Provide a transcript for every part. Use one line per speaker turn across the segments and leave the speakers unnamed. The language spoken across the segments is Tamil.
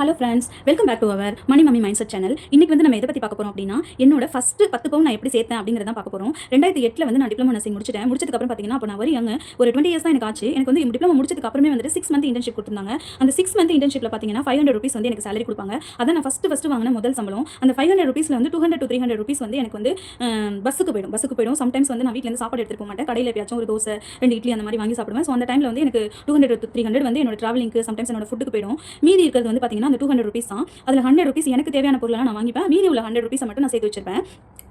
Hello friends, welcome back to our money mommy mindset channel. இன்னைக்கு வந்து நம்ம எதை பற்றி பார்க்க போகிறோம் அப்படின்னா, என்னோட ஃபஸ்ட்டு 10 பவுன் நான் எப்படி சேர்த்தேன் அப்படிங்கிறத பார்க்க போகிறோம். 2008 வந்து நான் டிப்ளமோ நர்சிங் முடிச்சிட்டேன். முடிச்சதுக்கப்புறம் பார்த்தீங்கன்னா, அப்போ நான் யங் ஒரு 20 இயர்ஸ் தான் எனக்கு ஆச்சு. எனக்கு வந்து டிப்ளமோ முடிச்சதுக்கு அப்புறமே வந்து 6 மந்த் இன்டர்ன்ஷிப் கொடுத்துருந்தாங்க. அந்த 6 மந்த் இன்டர்ன்ஷிப்பில் பார்த்தீங்கன்னா 500 rupees வந்து எனக்கு salary கொடுப்பாங்க. அதான் நான் ஃபஸ்ட்டு வாங்கின முதல் சம்பளம். அந்த 500 rupeesல வந்து 200 to 300 rupees வந்து எனக்கு வந்து பஸ்ஸுக்கு போயிடும். சம்டைம்ஸ் வந்து நான் வீட்டிலேருந்து சாப்பாடு எடுத்துட்டு போக மாட்டேன். கடையில் எப்பயாச்சும் ஒரு தோசை 2 இட்லி அந்த மாதிரி வாங்கி சாப்பிடுவேன். ஸோ அந்த டைமில் வந்து எனக்கு 200 to 300 வந்து என்னோட ட்ராவலிங்க்கு சம்டைம்ஸ் என்னோட ஃபுட்டுக்கு போயிடும். மீதி இருக்கிறது வந்து பார்த்தீங்கன்னா அந்த 200 rupees தான். அதில் 100 rupees எனக்கு தேவையான பொருளெல்லாம் நான் வாங்கிப்பேன். மீதி உள்ள 100 rupees மட்டும் நான் சேர்த்து வச்சிருப்பேன்.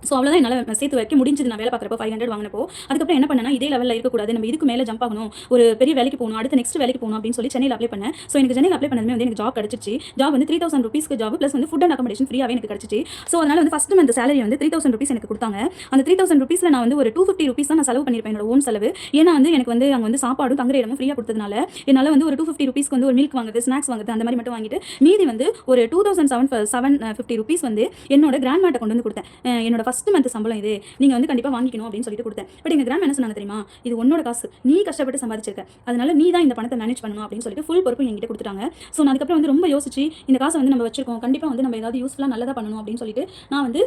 ஸோ அவ்வளோதான் என்னால் சேர்த்து வைக்க முடிஞ்சது. நான் வேலை பார்க்குறப்போ 500 வாங்கினப்போ அதுக்கப்புறம் என்ன பண்ணேன்னா, இதே லெவலில் இருக்கக்கூடாது, நம்ம இதுக்கு மேலே ஜம்ப் ஆகணும், ஒரு பெரிய வேலைக்கு போகணும், அடுத்து நெக்ஸ்ட் வேலைக்கு போகணும் அப்படின்னு சொல்லி சென்னையில் அப்ளை பண்ணேன். ஸோ எனக்கு சென்னையில் அப்ளை பண்ணதுமே வந்து எனக்கு ஜாப் கிடச்சிச்சு. ஜாப் வந்து 3000 rupeesக்கு ஜாப் ப்ளஸ் வந்து ஃபுட் அண்ட் அக்கமடேஷன் ஃப்ரீயாகவே எனக்கு கிடச்சிச்சு. ஸோ அதனால் வந்து ஃபஸ்ட்டு மந்த் சேலரி வந்து 3000 rupees எனக்கு கொடுத்தாங்க. அந்த 3000 rupeesல நான் வந்து ஒரு 250 rupees தான் நான் செலவு பண்ணியிருப்பேன், என்னோட ஓன் செலவு. ஏன்னா வந்து எனக்கு வந்து அங்கே வந்து சாப்பாடும் தங்குற இடமும் ஃப்ரீயாக கொடுத்ததுனால என்னால் வந்து ஒரு 250 rupeesக்கு வந்து ஒரு மில்க் வாங்குறது, ஸ்நாக்ஸ் வாங்குறது அந்த மாதிரி மட்டும் வாங்கிட்டு மீதி வந்து ஒரு 2750 rupees வந்து என்னோட கிராண்ட் மாட்ட கொண்டு வந்து கொடுத்தேன். என்னோட ஃபஸ்ட் மந்த் சம்பளம் இது, நீங்கள் வந்து கண்டிப்பாக வாங்கிக்கணும் அப்படின்னு சொல்லிட்டு கொடுத்தேன். பட் எங்கள் கிராண்ட் என்ன சொன்னாங்க தெரியுமா, இது உன்னோட காசு, நீ கஷ்டப்பட்டு சம்பாதிச்சிருக்க, அதனால நீ தான் இந்த பணத்தை மேனேஜ் பண்ணணும் அப்படின்னு சொல்லிட்டு ஃபுல் பொறுப்பு என்கிட்ட கொடுத்துட்டாங்க. ஸோ நான் அதுக்கப்புறம் வந்து ரொம்ப யோசிச்சு இந்த காசை வந்து நம்ம வச்சிருக்கோம், கண்டிப்பாக வந்து நம்ம ஏதாவது யூஸ்ஃபுல்லாக நல்லதாக பண்ணணும் அப்படின்னு சொல்லிட்டு நான் வந்து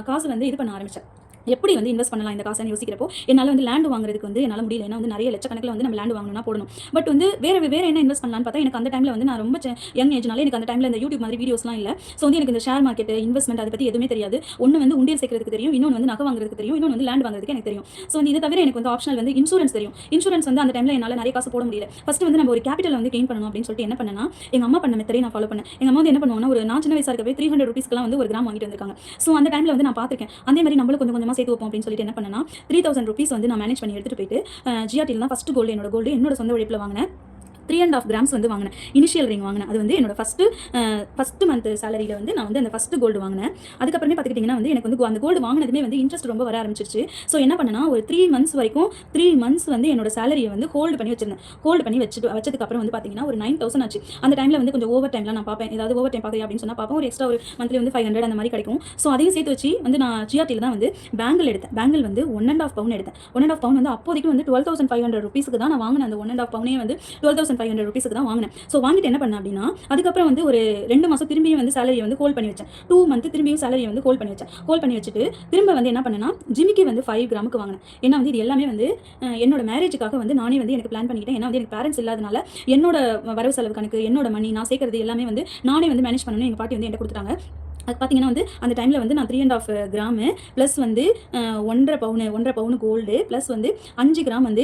காசு வந்து இது பண்ண ஆரம்பித்தேன். எப்படி வந்து இன்வெஸ்ட் பண்ணலாம் இந்த காசை யோசிக்கிறப்போ என்னால் வந்து லேண்ட் வாங்குறதுக்கு வந்து என்னால் முடியல. ஏன்னா வந்து நிறைய லட்சக்கணக்கில் வந்து நம்ம லேண்ட் வாங்கணும்னா போடணும். பட் வந்து வேறு என்ன இன்வெஸ்ட் பண்ணலான்னு பார்த்தா, எனக்கு அந்த டைமில் வந்து நான் ரொம்ப யங் ஏஜ்னால எனக்கு அந்த டைமில் இந்த யூடியூப் மாதிரி வீடியோஸ்லாம் இல்லை. ஸோ வந்து எனக்கு இந்த ஷேர் மார்க்கெட் இன்வெஸ்ட்மெண்ட் அதை பற்றி எதுவுமே தெரியாது. ஒன்று வந்து உண்டியல் சேர்க்கறதுக்கு தெரியும், இன்னொன்று வந்து நகை வாங்குறதுக்கு தெரியும், இன்னொன்று வந்து லேண்ட் வாங்குறதுக்கு எனக்கு தெரியும். ஸோ வந்து இதை தவிர எனக்கு வந்து ஆப்ஷனல் வந்து இன்சூரன்ஸ் தெரியும். இன்சூரன்ஸ் வந்து அந்த டைமில் என்னால் நிறைய காசு போட முடியல. ஃபஸ்ட்டு வந்து நம்ம ஒரு கேபிட்டல் வந்து கெயின் பண்ணணும் அப்படின்னு சொல்லிட்டு என்ன பண்ணேன்னா, எங்கள் அம்மா பண்ண மெத்தடை நான் ஃபாலோ பண்ணேன். எங்கள் அம்மா வந்து என்ன பண்ணுவாங்கன்னா, ஒரு நான் சின்ன வயசாக இருக்கவே 300 rupeesக்குலாம் வந்து ஒரு கிராம் வாங்கிட்டு வந்திருக்காங்க. ஸோ அந்த டைமில் வந்து நான் பார்த்துருக்கேன். அதே மாதிரி நம்மளும் கொஞ்சம் கொஞ்சமாக சேர்த்து வைப்போம் அப்படின்னு சொல்லிட்டு என்ன பண்ணேன்னா, 3000 rupees வந்து நான் மேனேஜ் பண்ணி எடுத்துகிட்டு போயிட்டு ஜிஆர்டியில் தான் ஃபஸ்ட்டு கோல்டு என்னோட சொந்த உழைப்பில் வாங்கினேன். 3.5 grams வந்து வாங்கினேன். இனிஷியல் ரிங் வாங்கினேன். அது வந்து என்னோட ஃபஸ்ட்டு மந்த் சேலரியில் வந்து நான் வந்து அந்த ஃபஸ்ட்டு கோல்டு வாங்கினேன். அதுக்கப்புறமே பார்த்துக்கிட்டிங்கன்னா வந்து எனக்கு வந்து அந்த கோல்டு வாங்கினதுமே வந்து இன்ட்ரெஸ்ட் ரொம்ப வர ஆரம்பிச்சிருச்சு. ஸோ என்ன பண்ணேன்னா, ஒரு 3 months வரைக்கும் 3 months வந்து என்னோட சேலரியை வந்து ஹோல்டு பண்ணி வச்சிருந்தேன். ஹோல்டு பண்ணி வச்சதுக்கப்புறம் வந்து பார்த்தீங்கன்னா ஒரு 9000 ஆச்சு. அந்த டைமில் வந்து கொஞ்சம் ஓவர் டைம்லாம் நான் பார்ப்பேன். ஏதாவது ஓவர் டைம் பார்க்குறேன் அப்படின்னு சொன்னால் பார்ப்பேன். ஒரு எக்ஸ்ட்ரா ஒரு மந்த்லி வந்து 500 அந்த மாதிரி கிடைக்கும். ஸோ அதையும் சேர்த்து வச்சு வந்து நான் ஜிஆர்டியில் தான் வந்து பேங்கிள் எடுத்தேன். பேங்கிள் வந்து 1.5 pound எடுத்தேன். 1.5 pound வந்து அப்போதைக்கு வந்து 12,500 rupeesக்கு தான் நான் வாங்கினேன். அந்த 1.5 pound வந்து 12,500 rupeesக்கு தான் வாங்கினேன். ஸோ வாங்கிட்டு என்ன பண்ணேன் அப்படின்னா, அதுக்கப்புறம் வந்து ஒரு 2 மாதம் திரும்பியும் வந்து சேலரியை வந்து ஹோல்ட் பண்ணி வச்சேன். 2 month திரும்பியும் சேலரியை வந்து ஹோல்ட் பண்ணி வச்சுட்டு திரும்ப வந்து என்ன பண்ணேன்னா, ஜிமிக்கி வந்து 5 கிராமுக்கு வாங்கினேன். ஏன்னா வந்து இது எல்லாமே வந்து என்னோட மேரேஜுக்காக வந்து நானே வந்து எனக்கு பிளான் பண்ணிக்கிட்டேன். ஏன்னா வந்து எனக்கு பேரண்ட்ஸ் இல்லாதனால என்னோட வரவு செலவு கணக்கு, என்னோட மணி, நான் சேர்க்கறது எல்லாமே வந்து நானே வந்து மேனேஜ் பண்ணணும். எங்கள் பாட்டி வந்து என்கிட்ட கொடுத்துட்டாங்க. அது பார்த்தீங்கன்னா வந்து அந்த டைமில் வந்து நான் 3.5 gram ப்ளஸ் வந்து 1.5 பவுன் கோல்டு ப்ளஸ் வந்து 5 கிராம் வந்து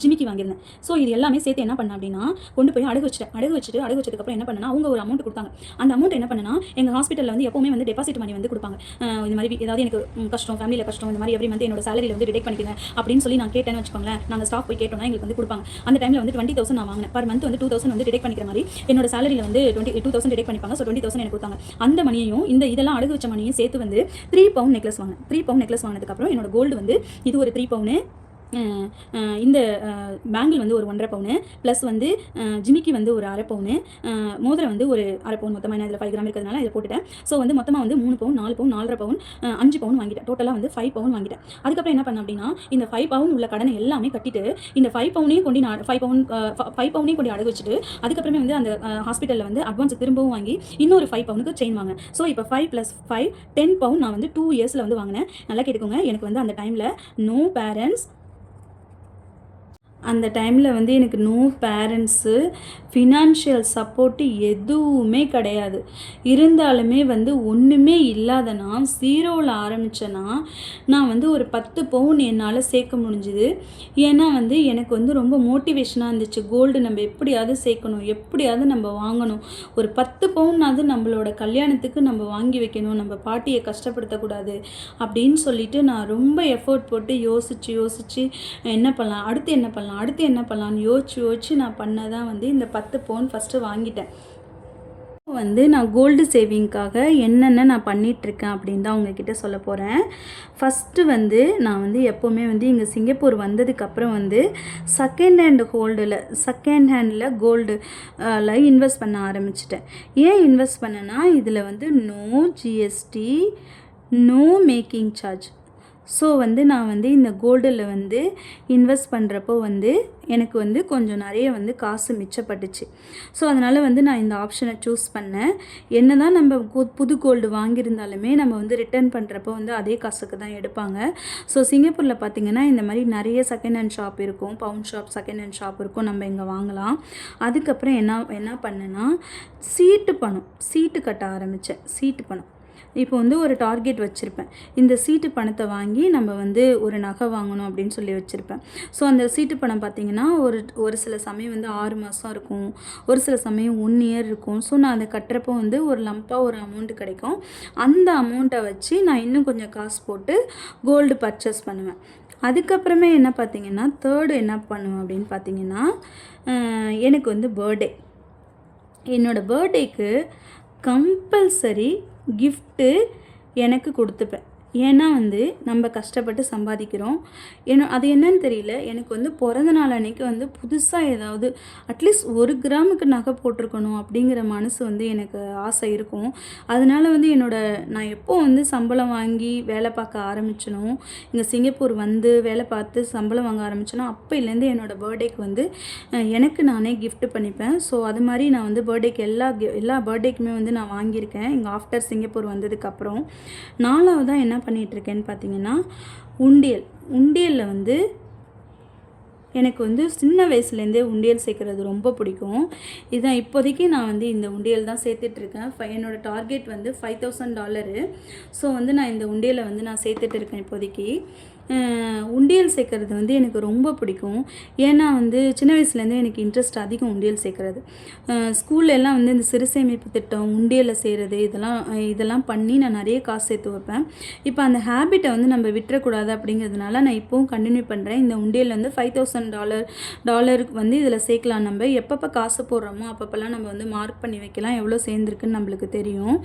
ஜிமிக்கி வாங்கியிருந்தேன். ஸோ இது எல்லாமே சேர்த்து என்ன பண்ணேன் அப்படின்னா, கொண்டு போய் அடகு வச்சதுக்கப்புறம் என்ன பண்ணேன்னா, அவங்க ஒரு அமௌண்ட் கொடுத்தாங்க. அந்த அமௌண்ட் என்ன பண்ணேன்னா, எங்கள் ஹாஸ்பிட்டலில் வந்து எப்போவுமே வந்து டெபாசிட் மணி வந்து கொடுப்பாங்க. இந்த மாதிரி ஏதாவது எனக்கு கஷ்டம், ஃபேமிலியில் கஷ்டம், இந்த மாதிரி எவ்ரி மந்த் என்னோட சேலரியில் வந்து டிடெக்ட் பண்ணிக்கிறேன் அப்படின்னு சொல்லி நான் கேட்டேன்னு வச்சுக்கோங்களேன். நாங்கள் ஸ்டாஃப் போய் கேட்டோம்னா எங்களுக்கு வந்து கொடுப்பாங்க. அந்த டைமில் வந்து 20,000 நான் வாங்கினேன். பர் மந்த் வந்து 2,000 வந்து டிடெக்ட் பண்ணிக்கிற மாதிரி என்னோட சேலரியில் வந்து 22,000 டிடெக்ட் பண்ணிப்பாங்க. ஸோ 20,000 எனக்கு கொடுத்தாங்க. அந்த மணியையும் இதெல்லாம் அடகு வச்ச மணியும் சேர்த்து வந்து 3 pound நெக்லஸ் வாங்கினேன். 3 pound நெக்லஸ் வாங்கினதுக்கப்புறம் என்னோட கோல்டு வந்து இது ஒரு 3 pound, இந்த பேங்கிள் வந்து ஒரு 1.5 pound ப்ளஸ் வந்து ஜிமிக்கி வந்து ஒரு 1/2 pound, மோதிரம் வந்து ஒரு 1/2 pound, மொத்தமாக இதில் 5 கிராம் இருக்கிறதுனால இதை போட்டுட்டேன். ஸோ வந்து மொத்தமாக வந்து 3 pound, 4 pound, 4.5 pound, 5 pound வாங்கிட்டேன். டோட்டலாக வந்து 5 pound வாங்கிட்டேன். அதுக்கப்புறம் என்ன பண்ணேன் அப்படின்னா, இந்த 5 pound உள்ள கடனை எல்லாமே கட்டிட்டு இந்த 5 poundையும் கொண்டு நான் 5 poundையும் கொண்டு அடகு வச்சுட்டு அதுக்கப்புறமே வந்து அந்த ஹாஸ்பிட்டலில் வந்து அட்வான்ஸ் திரும்பவும் வாங்கி இன்னொரு 5 poundக்கு செயின் வாங்கினேன். ஸோ இப்போ 5 + 5 10 pound நான் வந்து 2 yearsல வந்து வாங்கினேன். நல்லா கேட்டுக்கோங்க. எனக்கு வந்து அந்த டைமில் நோ பேரண்ட்ஸு ஃபினான்ஷியல் சப்போர்ட்டு எதுவுமே கிடையாது. இருந்தாலுமே வந்து ஒன்றுமே இல்லாத நான் ஜீரோவில் ஆரம்பித்தேன்னா நான் வந்து ஒரு 10 pound என்னால் சேர்க்க முடிஞ்சுது. ஏன்னா வந்து எனக்கு வந்து ரொம்ப மோட்டிவேஷனாக இருந்துச்சு. கோல்டு நம்ம எப்படியாவது சேர்க்கணும், எப்படியாவது நம்ம வாங்கணும், ஒரு 10 poundனாவது நம்மளோட கல்யாணத்துக்கு நம்ம வாங்கி வைக்கணும், நம்ம பாட்டியை கஷ்டப்படுத்தக்கூடாது அப்படின்னு சொல்லிட்டு நான் ரொம்ப எஃபோர்ட் போட்டு யோசித்து என்ன பண்ணலான்னு யோசிச்சு நான் பண்ணதான் வந்து இந்த 10 pound ஃபஸ்ட்டு வாங்கிட்டேன். வந்து நான் கோல்டு சேவிங்காக என்னென்ன நான் பண்ணிகிட்ருக்கேன் அப்படின்னு தான் உங்ககிட்ட சொல்ல போகிறேன். ஃபஸ்ட்டு வந்து நான் வந்து எப்போவுமே வந்து இங்கே சிங்கப்பூர் வந்ததுக்கப்புறம் வந்து செகண்ட் ஹேண்டில் கோல்டில் இன்வெஸ்ட் பண்ண ஆரம்பிச்சிட்டேன். ஏன் இன்வெஸ்ட் பண்ணேன்னா, இதில் வந்து no GST, no making charge. So வந்து நான் வந்து இந்த கோல்டில் வந்து இன்வெஸ்ட் பண்ணுறப்போ வந்து எனக்கு வந்து கொஞ்சம் நிறைய வந்து காசு மிச்சப்பட்டுச்சு. ஸோ அதனால் வந்து நான் இந்த ஆப்ஷனை சூஸ் பண்ணேன். என்ன தான் நம்ம புது கோல்டு வாங்கியிருந்தாலுமே நம்ம வந்து ரிட்டர்ன் பண்ணுறப்போ வந்து அதே காசுக்கு தான் எடுப்பாங்க. ஸோ சிங்கப்பூரில் பார்த்திங்கன்னா இந்த மாதிரி நிறைய செகண்ட் ஹேண்ட் ஷாப் இருக்கும், pound shop, second hand shop இருக்கும், நம்ம இங்கே வாங்கலாம். அதுக்கப்புறம் என்ன பண்ணேன்னா சீட்டு கட்ட ஆரம்பித்தேன். சீட்டு பணம் இப்போ வந்து ஒரு டார்கெட் வச்சுருப்பேன். இந்த சீட்டு பணத்தை வாங்கி நம்ம வந்து ஒரு நகை வாங்கணும் அப்படின்னு சொல்லி வச்சுருப்பேன். ஸோ அந்த சீட்டு பணம் பார்த்திங்கன்னா ஒரு சில சமயம் வந்து 6 மாதம் இருக்கும், ஒரு சில சமயம் 1 இயர் இருக்கும். ஸோ நான் அதை கட்டுறப்போ வந்து ஒரு லம்பாக ஒரு அமௌண்ட்டு கிடைக்கும். அந்த அமௌண்ட்டை வச்சு நான் இன்னும் கொஞ்சம் காசு போட்டு கோல்டு பர்ச்சேஸ் பண்ணுவேன். அதுக்கப்புறமே என்ன பார்த்திங்கன்னா தேர்டு என்ன பண்ணுவேன் அப்படின்னு பார்த்திங்கன்னா, எனக்கு வந்து என்னோடய பர்த்டேக்கு கம்பல்சரி கிஃப்ட்டு எனக்கு கொடுத்துப்பேன். ஏன்னா வந்து நம்ம கஷ்டப்பட்டு சம்பாதிக்கிறோம். அது என்னன்னு தெரியல, எனக்கு வந்து பிறந்த நாள் அன்றைக்கி வந்து புதுசாக ஏதாவது அட்லீஸ்ட் 1 கிராமுக்கு நகை போட்டிருக்கணும் அப்படிங்கிற மனசு வந்து எனக்கு ஆசை இருக்கும். அதனால் வந்து நான் எப்போ வந்து சம்பளம் வாங்கி வேலை பார்க்க ஆரம்பிச்சனோ, இங்கே சிங்கப்பூர் வந்து வேலை பார்த்து சம்பளம் வாங்க ஆரம்பிச்சனோ, அப்போலேருந்து என்னோடய பர்த்டேக்கு வந்து எனக்கு நானே கிஃப்ட் பண்ணிப்பேன். ஸோ அது மாதிரி நான் வந்து பர்த்டேக்கு எல்லா பர்த்டேக்குமே வந்து நான் வாங்கியிருக்கேன் இங்கே ஆஃப்டர் சிங்கப்பூர் வந்ததுக்கப்புறம். 4வதாக என்ன பண்ணிகிட்ருக்கேன்னு பார்த்தீங்கன்னா, உண்டியலில் வந்து எனக்கு வந்து சின்ன வயசுலேருந்தே உண்டியல் சேர்க்குறது ரொம்ப பிடிக்கும். இதுதான் இப்போதைக்கு நான் வந்து இந்த உண்டியல் தான் சேர்த்துட்ருக்கேன். என்னோடய டார்கெட் வந்து $5000. ஸோ வந்து நான் இந்த உண்டியலை வந்து நான் சேர்த்துட்டு இருக்கேன் இப்போதைக்கு. உண்டியல் சேர்க்குறது வந்து எனக்கு ரொம்ப பிடிக்கும். ஏன்னா வந்து சின்ன வயசுலேருந்தே எனக்கு இன்ட்ரெஸ்ட் அதிகம் உண்டியல் சேர்க்குறது. ஸ்கூல்லலாம் வந்து இந்த சிறு சேமிப்பு திட்டம், உண்டியலில் செய்கிறது இதெல்லாம் பண்ணி நான் நிறைய காசு சேர்த்து வைப்பேன். இப்போ அந்த ஹேபிட்டை வந்து நம்ம விட்டுறக்கூடாது அப்படிங்கிறதுனால நான் இப்போவும் கண்டினியூ பண்ணுறேன். இந்த உண்டியல் வந்து $5000 வந்து இதில் சேர்க்கலாம். நம்ம எப்பப்போ காசு போடுறோமோ அப்பப்போலாம் நம்ம வந்து மார்க் பண்ணி வைக்கலாம், எவ்வளோ சேர்ந்துருக்குன்னு நம்மளுக்கு தெரியும்.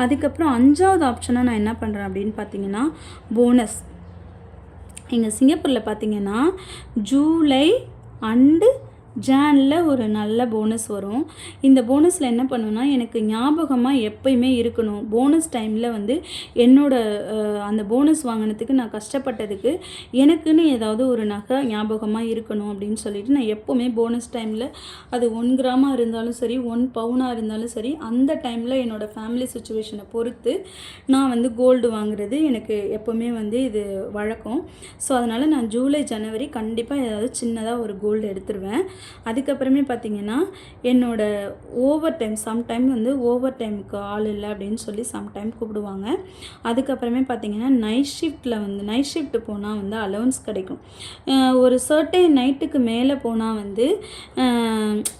அதுக்கப்புறம் 5வது ஆப்ஷனாக நான் என்ன பண்ணுறேன் அப்படின்னு பார்த்தீங்கன்னா, போனஸ். இங்கே சிங்கப்பூரில் பார்த்திங்கன்னா ஜூலை அண்டு ஜானில் ஒரு நல்ல போனஸ் வரும். இந்த போனஸில் என்ன பண்ணுவேன்னா, எனக்கு ஞாபகமாக எப்பயுமே இருக்கணும். போனஸ் டைமில் வந்து அந்த போனஸ் வாங்கினதுக்கு நான் கஷ்டப்பட்டதுக்கு எனக்குன்னு ஏதாவது ஒரு நகை ஞாபகமாக இருக்கணும் அப்படின்னு சொல்லிட்டு நான் எப்போவுமே போனஸ் டைமில் அது 1 கிராமாக இருந்தாலும் சரி, 1 பவுனாக இருந்தாலும் சரி, அந்த டைமில் என்னோடய ஃபேமிலி சுச்சுவேஷனை பொறுத்து நான் வந்து கோல்டு வாங்குறது எனக்கு எப்போவுமே வந்து இது வழக்கம். ஸோ அதனால் நான் ஜூலை, ஜனவரி கண்டிப்பாக ஏதாவது சின்னதாக ஒரு கோல்டு எடுத்துருவேன். அதுக்கப்புறமே பார்த்திங்கன்னா, என்னோடய சம்டைம் வந்து ஓவர் டைமுக்கு ஆள் இல்லை அப்படின்னு சொல்லி சம்டைம் கூப்பிடுவாங்க. அதுக்கப்புறமே பார்த்திங்கன்னா, நைட் ஷிஃப்ட் போனால் வந்து அலவன்ஸ் கிடைக்கும். ஒரு சர்டைன் நைட்டுக்கு மேலே போனால் வந்து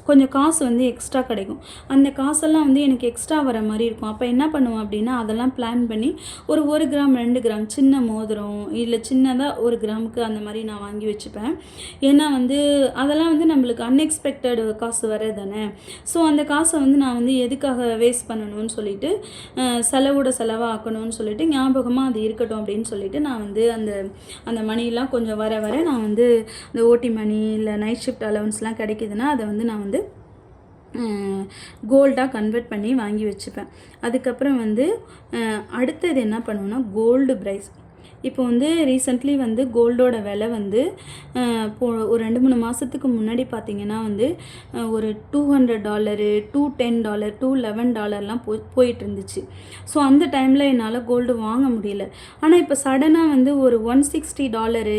கொஞ்சம் காசு வந்து எக்ஸ்ட்ரா கிடைக்கும். அந்த காசெல்லாம் வந்து எனக்கு எக்ஸ்ட்ரா வர மாதிரி இருக்கும். அப்போ என்ன பண்ணுவேன் அப்படின்னா, அதெல்லாம் பிளான் பண்ணி ஒரு 1 கிராம் 2 கிராம் சின்ன மோதிரம் இல்லை சின்னதாக 1 கிராமுக்கு அந்த மாதிரி நான் வாங்கி வச்சுப்பேன். ஏன்னா வந்து அதெல்லாம் வந்து நம்மளுக்கு அன்எக்ஸ்பெக்டட் காசு வர்றது தானே. ஸோ அந்த காசை வந்து நான் வந்து எதுக்காக வேஸ்ட் பண்ணணும்னு சொல்லிட்டு, செலவாக ஆக்கணும்னு சொல்லிட்டு, ஞாபகமாக அது இருக்கட்டும் அப்படின்னு சொல்லிட்டு நான் வந்து அந்த மணிலாம் கொஞ்சம் வர நான் வந்து இந்த ஓடி மணி இல்லை நைட் ஷிஃப்ட் அலவன்ஸ்லாம் கிடைக்கிதுன்னா அதை வந்து நான் வந்து கோல்டாக கன்வெர்ட் பண்ணி வாங்கி வச்சுப்பேன். அதுக்கப்புறம் வந்து அடுத்தது என்ன பண்ணுவேன்னா, கோல்டு ப்ரைஸ். இப்போ வந்து ரீசெண்ட்லி வந்து கோல்டோட விலை வந்து ஒரு 2-3 மாதத்துக்கு முன்னாடி பார்த்திங்கன்னா வந்து ஒரு $200, $210, $211 போயிட்டு இருந்துச்சு. ஸோ அந்த டைமில் என்னால் கோல்டு வாங்க முடியல. ஆனால் இப்போ சடனாக வந்து ஒரு $160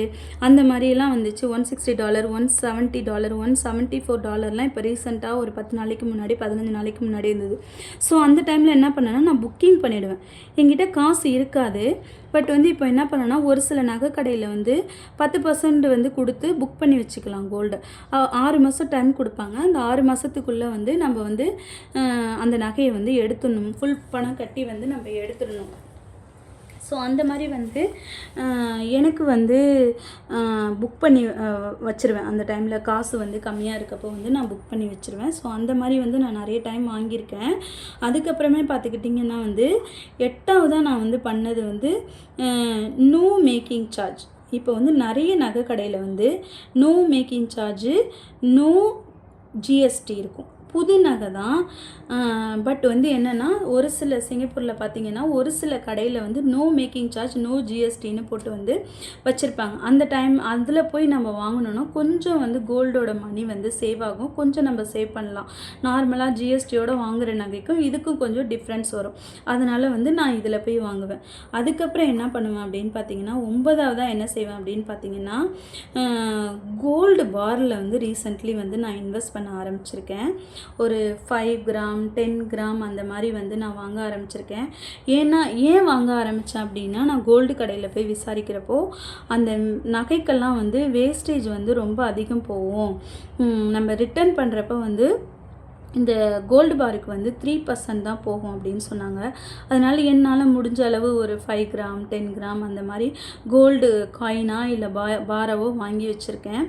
அந்த மாதிரிலாம் வந்துச்சு. $160, $170, $174 இப்போ ரீசெண்டாக ஒரு 10 நாளைக்கு முன்னாடி 15 நாளைக்கு முன்னாடி இருந்தது. ஸோ அந்த டைமில் என்ன பண்ணேன்னா, நான் புக்கிங் பண்ணிவிடுவேன். என்கிட்ட காசு இருக்காது. பட் வந்து இப்போ என்ன பண்ணேன்னா, ஒரு சில நகை கடையில் வந்து 10% வந்து கொடுத்து புக் பண்ணி வச்சுக்கலாம் கோல்டு. 6 மாதம் டைம் கொடுப்பாங்க. அந்த 6 மாதத்துக்குள்ளே வந்து நம்ம வந்து அந்த நகையை வந்து எடுத்துடணும். ஃபுல் பணம் கட்டி வந்து நம்ம எடுத்துடணும். ஸோ அந்த மாதிரி வந்து எனக்கு வந்து புக் பண்ணி வச்சுருவேன். அந்த டைமில் காசு வந்து கம்மியாக இருக்கப்போ வந்து நான் புக் பண்ணி வச்சுருவேன். ஸோ அந்த மாதிரி வந்து நான் நிறைய டைம் வாங்கியிருக்கேன். அதுக்கப்புறமே பார்த்துக்கிட்டிங்கன்னா வந்து 8வதாக நான் வந்து பண்ணது வந்து நோ மேக்கிங் சார்ஜ். இப்போ வந்து நிறைய நகை கடையில் வந்து no making charge, no GST இருக்கும். புது நகை தான். பட் வந்து என்னென்னா ஒரு சில சிங்கப்பூரில் பார்த்தீங்கன்னா ஒரு சில கடையில் வந்து நோ மேக்கிங் சார்ஜ் நோ ஜிஎஸ்டின்னு போட்டு வந்து வச்சுருப்பாங்க. அந்த டைம் அதில் போய் நம்ம வாங்கினோன்னா கொஞ்சம் வந்து கோல்டோட மணி வந்து சேவ் ஆகும், கொஞ்சம் நம்ம சேவ் பண்ணலாம். நார்மலாக ஜிஎஸ்டியோட வாங்குகிற நகைக்கும் இதுக்கும் கொஞ்சம் டிஃப்ரென்ஸ் வரும். அதனால் வந்து நான் இதில் போய் வாங்குவேன். அதுக்கப்புறம் என்ன பண்ணுவேன் அப்படின்னு பார்த்தீங்கன்னா 9வதாக என்ன செய்வேன் அப்படின்னு பார்த்தீங்கன்னா கோல்டு பாரில் வந்து ரீசெண்ட்லி வந்து நான் இன்வெஸ்ட் பண்ண ஆரம்பிச்சிருக்கேன். ஒரு 5 கிராம் 10 கிராம் அந்த மாதிரி வந்து நான் வாங்க ஆரம்பிச்சிருக்கேன். ஏன் வாங்க ஆரம்பித்தேன் அப்படின்னா நான் கோல்டு கடையில் போய் விசாரிக்கிறப்போ அந்த நகைக்கெல்லாம் வந்து வேஸ்டேஜ் வந்து ரொம்ப அதிகம் போகும். நம்ம ரிட்டர்ன் பண்ணுறப்ப வந்து இந்த கோல்டு பாருக்கு வந்து 3% தான் போகும் அப்படின்னு சொன்னாங்க. அதனால் என்னால் முடிஞ்ச அளவு ஒரு 5 கிராம் 10 கிராம் அந்த மாதிரி கோல்டு காயினா இல்லை பாராவோ வாங்கி வச்சுருக்கேன்.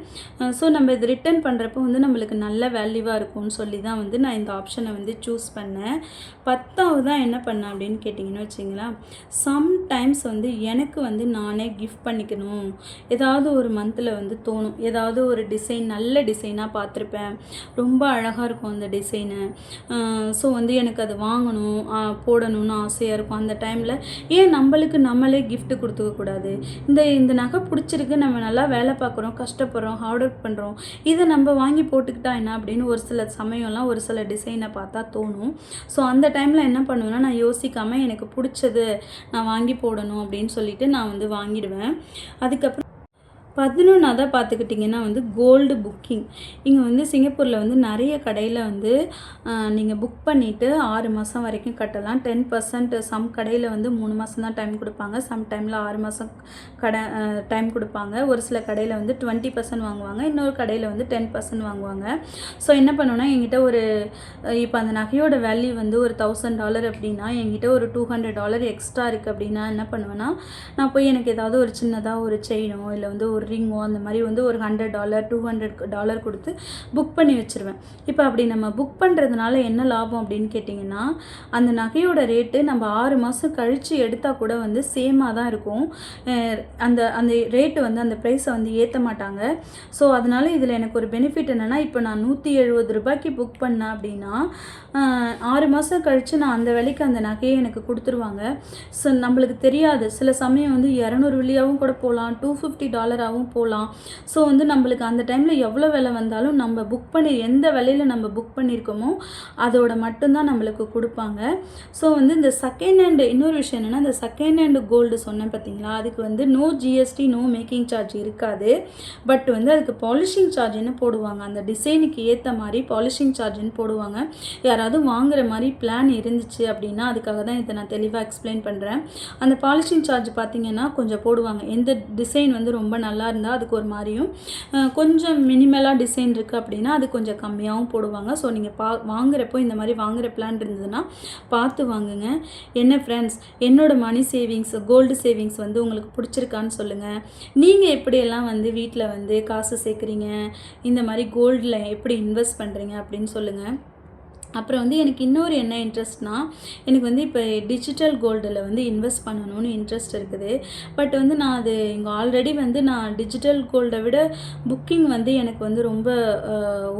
ஸோ நம்ம இது ரிட்டர்ன் பண்ணுறப்போ வந்து நம்மளுக்கு நல்ல வேல்யூவாக இருக்கும்னு சொல்லி தான் வந்து நான் இந்த ஆப்ஷனை வந்து சூஸ் பண்ணேன். 10வதாக என்ன பண்ணேன் அப்படின்னு கேட்டிங்கன்னு வச்சிங்களேன், சம்டைம்ஸ் வந்து எனக்கு வந்து நானே கிஃப்ட் பண்ணிக்கணும். ஏதாவது ஒரு மந்தில் வந்து தோணும், ஏதாவது ஒரு டிசைன் நல்ல டிசைனாக பார்த்துருப்பேன், ரொம்ப அழகாக இருக்கும் அந்த டிசைனு. ஸோ வந்து எனக்கு அது வாங்கணும் போடணும்னு ஆசையாக இருக்கும். அந்த டைமில் ஏன் நம்மளுக்கு நம்மளே கிஃப்ட் கொடுத்துக்கக்கூடாது? இந்த நகை பிடிச்சிருக்கு, நம்ம நல்லா வேலை பார்க்குறோம், கஷ்டப்படுறோம், ஹார்ட் ஒர்க் பண்ணுறோம், இதை நம்ம வாங்கி போட்டுக்கிட்டா என்ன அப்படின்னு ஒரு சில சமயம்லாம் ஒரு சில டிசைனை பார்த்தா தோணும். ஸோ அந்த டைமில் என்ன பண்ணுவேன்னா நான் யோசிக்காமல் எனக்கு பிடிச்சது நான் வாங்கி போடணும் அப்படின்னு சொல்லிட்டு நான் வந்து வாங்கிடுவேன். அதுக்கப்புறம் 11வதாக பார்த்துக்கிட்டிங்கன்னா வந்து கோல்டு புக்கிங். இங்கே வந்து சிங்கப்பூரில் வந்து நிறைய கடையில் வந்து நீங்கள் புக் பண்ணிவிட்டு 6 மாதம் வரைக்கும் கட்டலாம். 10% சம் கடையில் வந்து 3 மாதம் தான் டைம் கொடுப்பாங்க, சம் டைமில் 6 மாதம் டைம் கொடுப்பாங்க. ஒரு சில கடையில் வந்து 20% வாங்குவாங்க, இன்னொரு கடையில் வந்து 10% வாங்குவாங்க. ஸோ என்ன பண்ணுவேன்னா என்கிட்ட ஒரு இப்போ அந்த நகையோட வேல்யூ வந்து ஒரு $1000 அப்படின்னா என்கிட்ட ஒரு $200 எக்ஸ்ட்ரா இருக்குது அப்படின்னா என்ன பண்ணுவேன்னா நான் போய் எனக்கு ஏதாவது ஒரு சின்னதாக ஒரு செயினோ இல்லை வந்து ஒரு ரிங்கோ அந்த மாதிரி வந்து ஒரு $100 $200 கொடுத்து புக் பண்ணி வச்சுருவேன். இப்போ அப்படி நம்ம புக் பண்ணுறதுனால என்ன லாபம் அப்படின்னு கேட்டிங்கன்னா அந்த நகையோட ரேட்டு நம்ம 6 மாதம் கழித்து எடுத்தால் கூட வந்து சேமாக தான் இருக்கும். அந்த அந்த ரேட்டு வந்து அந்த ப்ரைஸை வந்து ஏற்ற மாட்டாங்க. ஸோ அதனால் இதில் எனக்கு ஒரு பெனிஃபிட் என்னென்னா இப்போ நான் $170 புக் பண்ணேன் அப்படின்னா 6 மாதம் கழித்து நான் அந்த விலைக்கு அந்த நகையை எனக்கு கொடுத்துருவாங்க. ஸோ நம்மளுக்கு தெரியாது, சில சமயம் வந்து $200 கூட போகலாம், $250 போகலாம். ஸோ வந்து நம்மளுக்கு அந்த டைமில் எவ்வளோ விலை வந்தாலும் நம்ம புக் பண்ணி எந்த விலையில் நம்ம புக் பண்ணியிருக்கோமோ அதோட மட்டும்தான் நம்மளுக்கு கொடுப்பாங்க. ஸோ வந்து இந்த செகண்ட் ஹேண்டு இன்னொரு விஷயம் என்னென்னா இந்த செகண்ட் ஹேண்டு கோல்டு சொன்னேன் பார்த்தீங்களா, அதுக்கு வந்து no GST no making charge இருக்காது. பட் வந்து அதுக்கு பாலிஷிங் சார்ஜ்னு போடுவாங்க. அந்த டிசைனுக்கு ஏற்ற மாதிரி பாலிஷிங் சார்ஜ்னு போடுவாங்க. யாராவது வாங்குற மாதிரி பிளான் இருந்துச்சு அப்படின்னா அதுக்காக தான் இதை நான் தெளிவாக எக்ஸ்பிளைன் பண்ணுறேன். அந்த பாலிஷிங் சார்ஜ் பார்த்தீங்கன்னா கொஞ்சம் போடுவாங்க. எந்த டிசைன் வந்து ரொம்ப நல்லா இருந்தால் அதுக்கு ஒரு மாதிரியும், கொஞ்சம் மினிமலாக டிசைன் இருக்குது அப்படின்னா அது கொஞ்சம் கம்மியாகவும் போடுவாங்க. ஸோ நீங்கள் வாங்குறப்போ இந்த மாதிரி வாங்குகிற பிளான் இருந்ததுன்னா பார்த்து வாங்குங்க. என்ன ஃப்ரெண்ட்ஸ், என்னோட மணி சேவிங்ஸ் கோல்டு சேவிங்ஸ் வந்து உங்களுக்கு பிடிச்சிருக்கான்னு சொல்லுங்கள். நீங்கள் எப்படியெல்லாம் வந்து வீட்டில் வந்து காசு சேர்க்குறீங்க, இந்த மாதிரி கோல்டில் எப்படி இன்வெஸ்ட் பண்ணுறீங்க அப்படின்னு சொல்லுங்கள். அப்புறம் வந்து எனக்கு இன்னொரு என்ன இன்ட்ரெஸ்ட்னால் எனக்கு வந்து இப்போ டிஜிட்டல் கோல்டில் வந்து இன்வெஸ்ட் பண்ணணும்னு இன்ட்ரெஸ்ட் இருக்குது. பட் வந்து நான் அது இங்கே ஆல்ரெடி வந்து நான் டிஜிட்டல் கோல்டை விட புக்கிங் வந்து எனக்கு வந்து ரொம்ப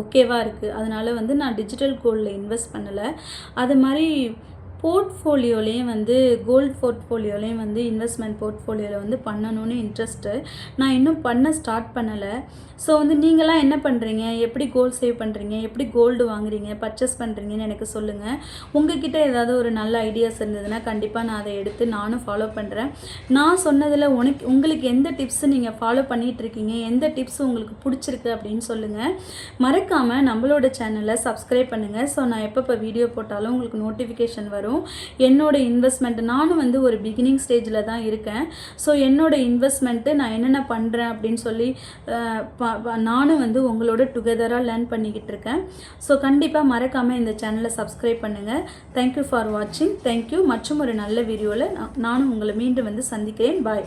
ஓகேவாக இருக்குது. அதனால் வந்து நான் டிஜிட்டல் கோல்டில் இன்வெஸ்ட் பண்ணலை. அது மாதிரி போர்ட்ஃபோலியோலேயும் வந்து கோல்டு போர்ட்ஃபோலியோலேயும் வந்து இன்வெஸ்ட்மெண்ட் போர்ட்ஃபோலியோவில் வந்து பண்ணணும்னு இன்ட்ரெஸ்ட்டு. நான் இன்னும் பண்ண ஸ்டார்ட் பண்ணலை. ஸோ வந்து நீங்களாம் என்ன பண்ணுறீங்க, எப்படி கோல்டு சேவ் பண்ணுறீங்க, எப்படி கோல்டு வாங்குறீங்க, பர்ச்சேஸ் பண்ணுறீங்கன்னு எனக்கு சொல்லுங்கள். உங்ககிட்ட ஏதாவது ஒரு நல்ல ஐடியாஸ் இருந்ததுன்னா கண்டிப்பாக நான் அதை எடுத்து நானும் ஃபாலோ பண்ணுறேன். நான் சொன்னதில் உங்களுக்கு எந்த டிப்ஸு நீங்கள் ஃபாலோ பண்ணிகிட்ருக்கீங்க, எந்த டிப்ஸ் உங்களுக்கு பிடிச்சிருக்கு அப்படின்னு சொல்லுங்கள். மறக்காமல் நம்மளோட சேனலை சப்ஸ்கிரைப் பண்ணுங்கள். ஸோ நான் எப்போ வீடியோ போட்டாலும் உங்களுக்கு நோட்டிஃபிகேஷன் வரும். என்னோடய இன்வெஸ்ட்மெண்ட் நானும் வந்து ஒரு பிகினிங் ஸ்டேஜில் தான் இருக்கேன். ஸோ என்னோடய இன்வெஸ்ட்மெண்ட்டு நான் என்னென்ன பண்ணுறேன் அப்படின்னு சொல்லி நானும் வந்து உங்களோட டுகெதராக லேர்ன் பண்ணிக்கிட்டு இருக்கேன். ஸோ கண்டிப்பாக மறக்காமல் இந்த சேனலை சப்ஸ்கிரைப் பண்ணுங்கள். தேங்க்யூ ஃபார் வாட்சிங். தேங்க்யூ. மற்றும் ஒரு நல்ல வீடியோவில் நானும் உங்களை மீண்டும் வந்து சந்திக்கிறேன். பாய்.